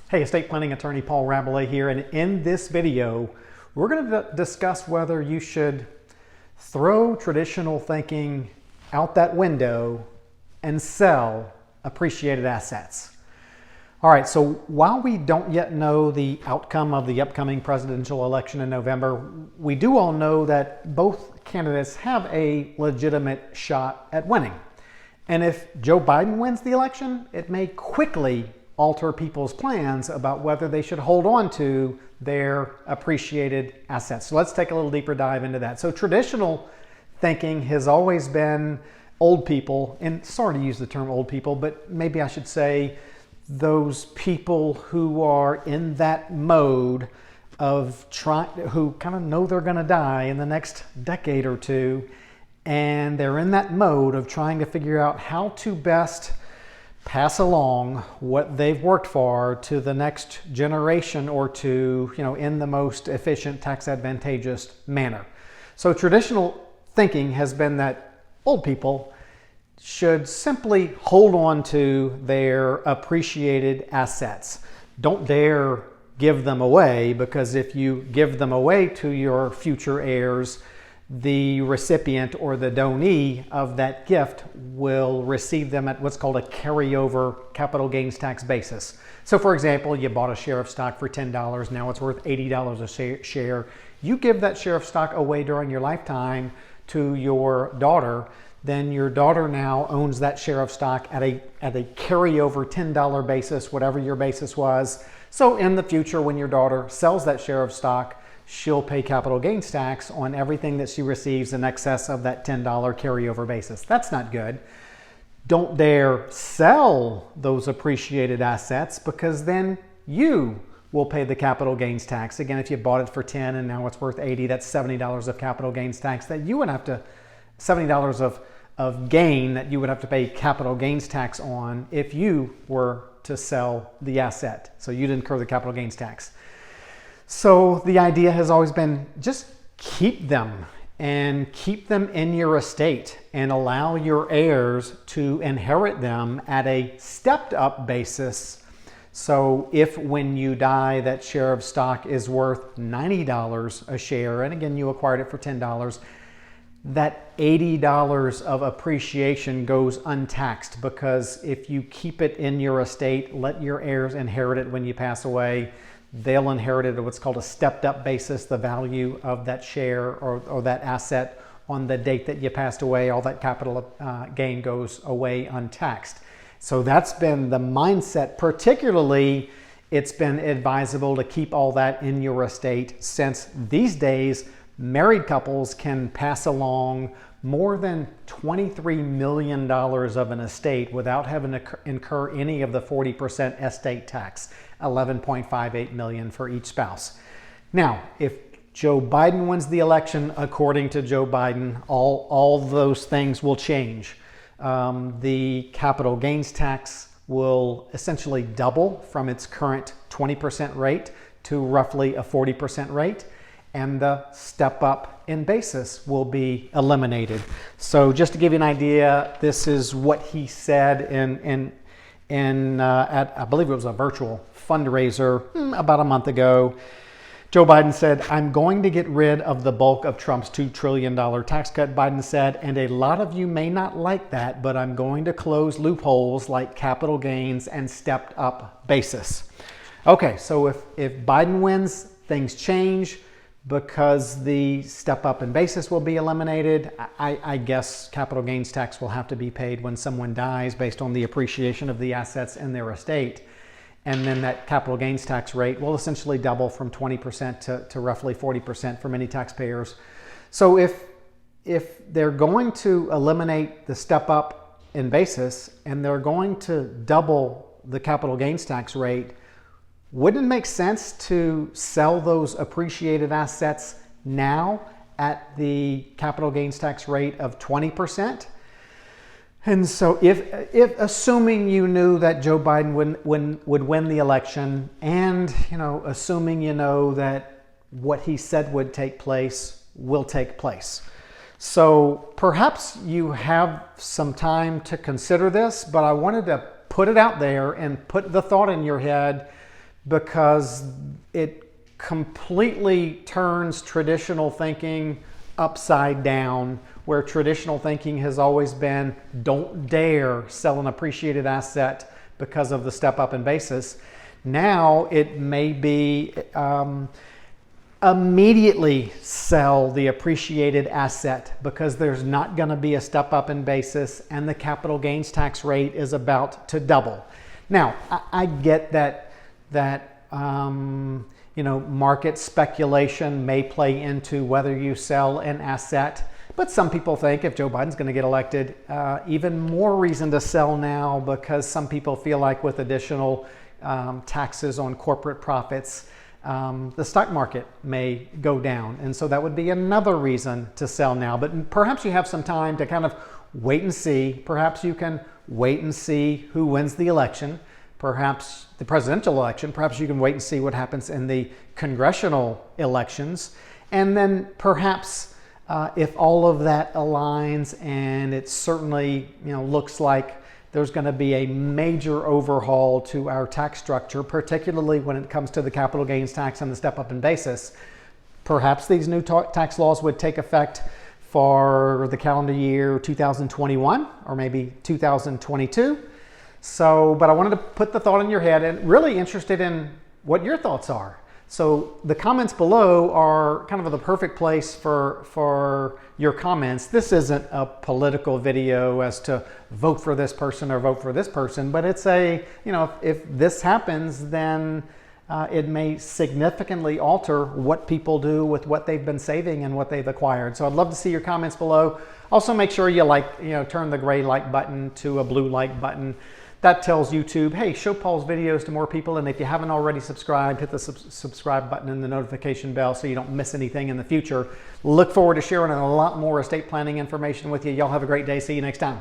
Hey, estate planning attorney Paul Rabalais here, and in this video, we're going to discuss whether you should throw traditional thinking out that window and sell appreciated assets. All right, so while we don't yet know the outcome of the upcoming presidential election in November, we do all know that both candidates have a legitimate shot at winning. And if Joe Biden wins the election, it may quickly alter people's plans about whether they should hold on to their appreciated assets. So let's take a little deeper dive into that. So traditional thinking has always been old people, and sorry to use the term old people, but maybe I should say those people who are in that mode of who kind of know they're going to die in the next decade or two, and they're in that mode of trying to figure out how to best pass along what they've worked for to the next generation or two, in the most efficient, tax advantageous manner. So traditional thinking has been that old people should simply hold on to their appreciated assets. Don't dare give them away, because if you give them away to your future heirs, the recipient or the donee of that gift will receive them at what's called a carryover capital gains tax basis. So for example, you bought a share of stock for $10, now it's worth $80 a share. You give that share of stock away during your lifetime to your daughter, then your daughter now owns that share of stock at a carryover $10 basis, whatever your basis was. So in the future, when your daughter sells that share of stock, she'll pay capital gains tax on everything that she receives in excess of that $10 carryover basis. That's not good. Don't dare sell those appreciated assets, because then you will pay the capital gains tax. Again, if you bought it for 10 and now it's worth 80, that's $70 of capital gains tax that you would have to, $70 of gain that you would have to pay capital gains tax on if you were to sell the asset. So you'd incur the capital gains tax. So the idea has always been just keep them and keep them in your estate and allow your heirs to inherit them at a stepped up basis. So if when you die that share of stock is worth $90 a share, and again you acquired it for $10, that $80 of appreciation goes untaxed, because if you keep it in your estate, let your heirs inherit it when you pass away, they'll inherit it at what's called a stepped up basis, the value of that share or that asset on the date that you passed away. All that capital gain goes away untaxed. So that's been the mindset. Particularly, it's been advisable to keep all that in your estate, since these days married couples can pass along more than $23 million of an estate without having to incur any of the 40% estate tax, $11.58 million for each spouse. Now, if Joe Biden wins the election, according to Joe Biden, all those things will change. The capital gains tax will essentially double from its current 20% rate to roughly a 40% rate. And the step up in basis will be eliminated. So just to give you an idea, this is what he said at, I believe it was a virtual fundraiser about a month ago. Joe Biden said, "I'm going to get rid of the bulk of Trump's $2 trillion tax cut," Biden said, "and a lot of you may not like that, but I'm going to close loopholes like capital gains and stepped up basis." Okay, so if Biden wins, things change, because the step up in basis will be eliminated. I guess capital gains tax will have to be paid when someone dies based on the appreciation of the assets in their estate. And then that capital gains tax rate will essentially double from 20% to roughly 40% for many taxpayers. So if they're going to eliminate the step up in basis and they're going to double the capital gains tax rate, wouldn't it make sense to sell those appreciated assets now at the capital gains tax rate of 20%? And so if assuming you knew that Joe Biden would win the election, and assuming that what he said would take place will take place. So perhaps you have some time to consider this, but I wanted to put it out there and put the thought in your head, because it completely turns traditional thinking upside down, where traditional thinking has always been don't dare sell an appreciated asset because of the step up in basis. Now it may be immediately sell the appreciated asset because there's not going to be a step up in basis and the capital gains tax rate is about to double. Now, I get that market speculation may play into whether you sell an asset, but some people think if Joe Biden's going to get elected, even more reason to sell now, because some people feel like with additional taxes on corporate profits, the stock market may go down. And so that would be another reason to sell now. But perhaps you have some time to kind of wait and see. Perhaps you can wait and see who wins the election, perhaps the presidential election. Perhaps you can wait and see what happens in the congressional elections. And then perhaps if all of that aligns and it certainly looks like there's going to be a major overhaul to our tax structure, particularly when it comes to the capital gains tax and the step up in basis. Perhaps these new tax laws would take effect for the calendar year 2021 or maybe 2022. But I wanted to put the thought in your head, and really interested in what your thoughts are. So the comments below are kind of the perfect place for your comments. This isn't a political video as to vote for this person or vote for this person, but it's if this happens, then it may significantly alter what people do with what they've been saving and what they've acquired. So I'd love to see your comments below. Also make sure you turn the gray like button to a blue like button. That tells YouTube, hey, show Paul's videos to more people. And if you haven't already subscribed, hit the subscribe button and the notification bell so you don't miss anything in the future. Look forward to sharing a lot more estate planning information with you. Y'all have a great day. See you next time.